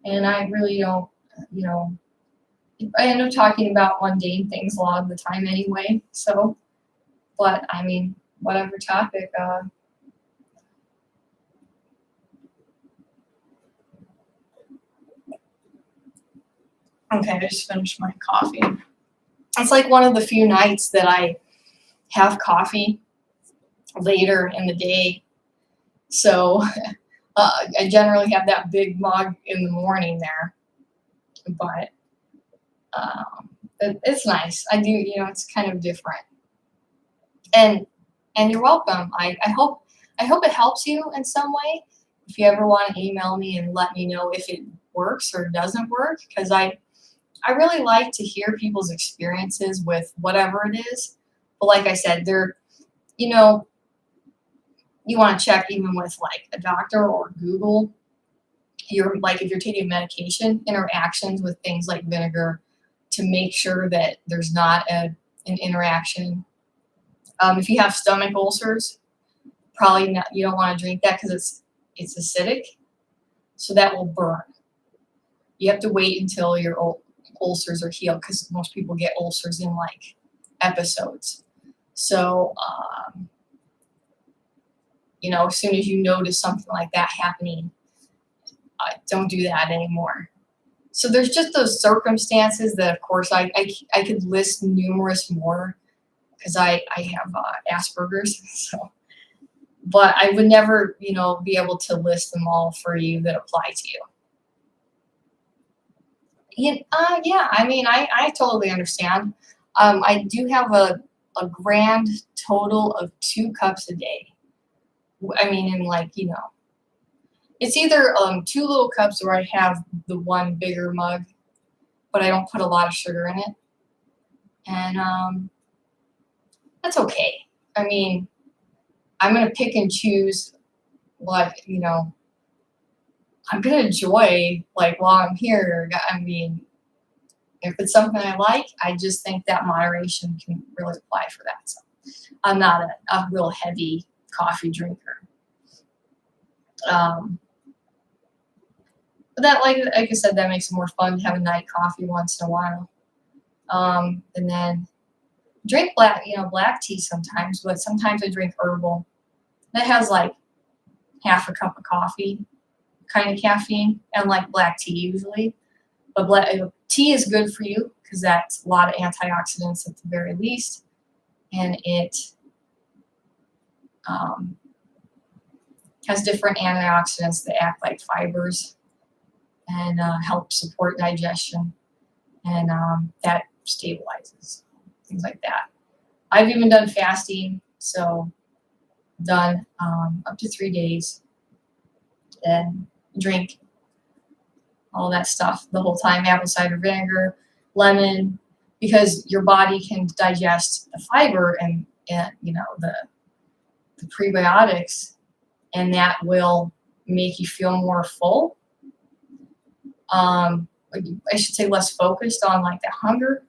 And I really don't, I end up talking about mundane things a lot of the time anyway. So, but whatever topic. Okay, I just finished my coffee. It's like one of the few nights that I have coffee later in the day. So I generally have that big mug in the morning there. But it's nice. I do, it's kind of different. And you're welcome. I hope it helps you in some way. If you ever want to email me and let me know if it works or doesn't work, because I really like to hear people's experiences with whatever it is. But like I said, they're, you want to check even with like a doctor or Google your, like if you're taking medication, interactions with things like vinegar to make sure that there's not an interaction. If you have stomach ulcers, probably not, you don't want to drink that because it's acidic, so that will burn. You have to wait until your ulcers are healed because most people get ulcers in like episodes. So, you know, as soon as you notice something like that happening, don't do that anymore. So there's just those circumstances that, of course, I could list numerous more because I have Asperger's. So, but I would never, you know, be able to list them all for you that apply to you. Yeah, I mean, I totally understand. I do have a grand total of 2 cups a day. I mean, in like, you know, it's either 2 little cups or I have the 1 bigger mug, but I don't put a lot of sugar in it. And that's okay. I mean, I'm going to pick and choose what, you know, I'm going to enjoy like while I'm here. I mean, if it's something I like, I just think that moderation can really apply for that. So I'm not a real heavy coffee drinker. But that, like I said, that makes it more fun to have a night coffee once in a while. And then drink black tea sometimes, but sometimes I drink herbal. That has like half a cup of coffee kind of caffeine, and like black tea usually. But tea is good for you because that's a lot of antioxidants at the very least, and it has different antioxidants that act like fibers and help support digestion, and that stabilizes things like that. I've even done fasting, so done up to 3 days and drink all that stuff the whole time, apple cider vinegar, lemon, because your body can digest the fiber and you know, the prebiotics, and that will make you feel more full. I should say less focused on like the hunger,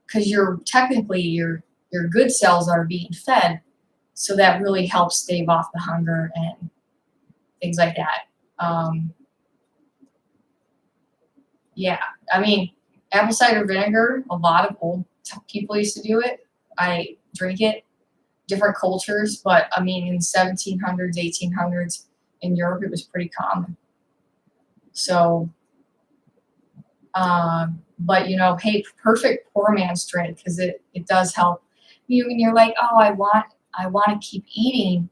because technically your good cells are being fed, so that really helps stave off the hunger and things like that. Yeah, I mean, apple cider vinegar, a lot of old people used to do it. I drink it, different cultures, but I mean, in 1700s, 1800s, in Europe, it was pretty common. So, but you know, hey, perfect poor man's drink, because it does help you when you're like, oh, I want to keep eating.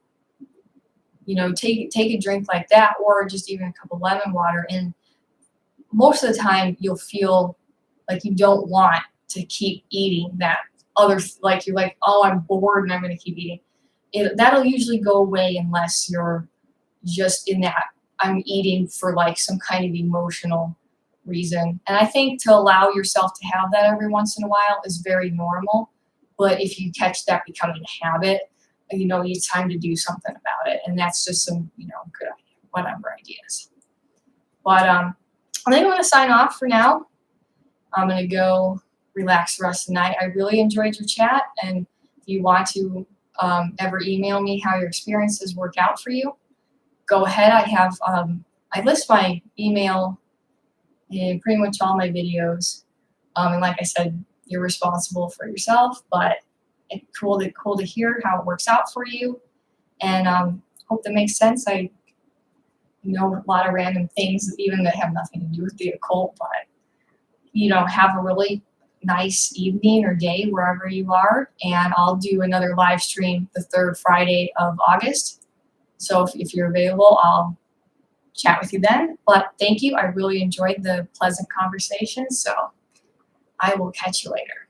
You know, take a drink like that, or just even a cup of lemon water, and most of the time you'll feel like you don't want to keep eating that other, like you're like, oh, I'm bored and I'm going to keep eating. That'll usually go away unless you're just in that I'm eating for like some kind of emotional reason. And I think to allow yourself to have that every once in a while is very normal. But if you catch that becoming a habit, you know, it's time to do something about it. And that's just some, you know, good whatever ideas. But I think I'm going to sign off for now. I'm going to go relax the rest of the night. I really enjoyed your chat. And if you want to ever email me how your experiences work out for you, go ahead. I have, I list my email in pretty much all my videos. And like I said, you're responsible for yourself, but it's cool to hear how it works out for you. And hope that makes sense. I know a lot of random things, even that have nothing to do with the occult, but you know, have a really nice evening or day wherever you are. And I'll do another live stream the 3rd Friday of August. So if you're available, I'll chat with you then. But thank you. I really enjoyed the pleasant conversation. So I will catch you later.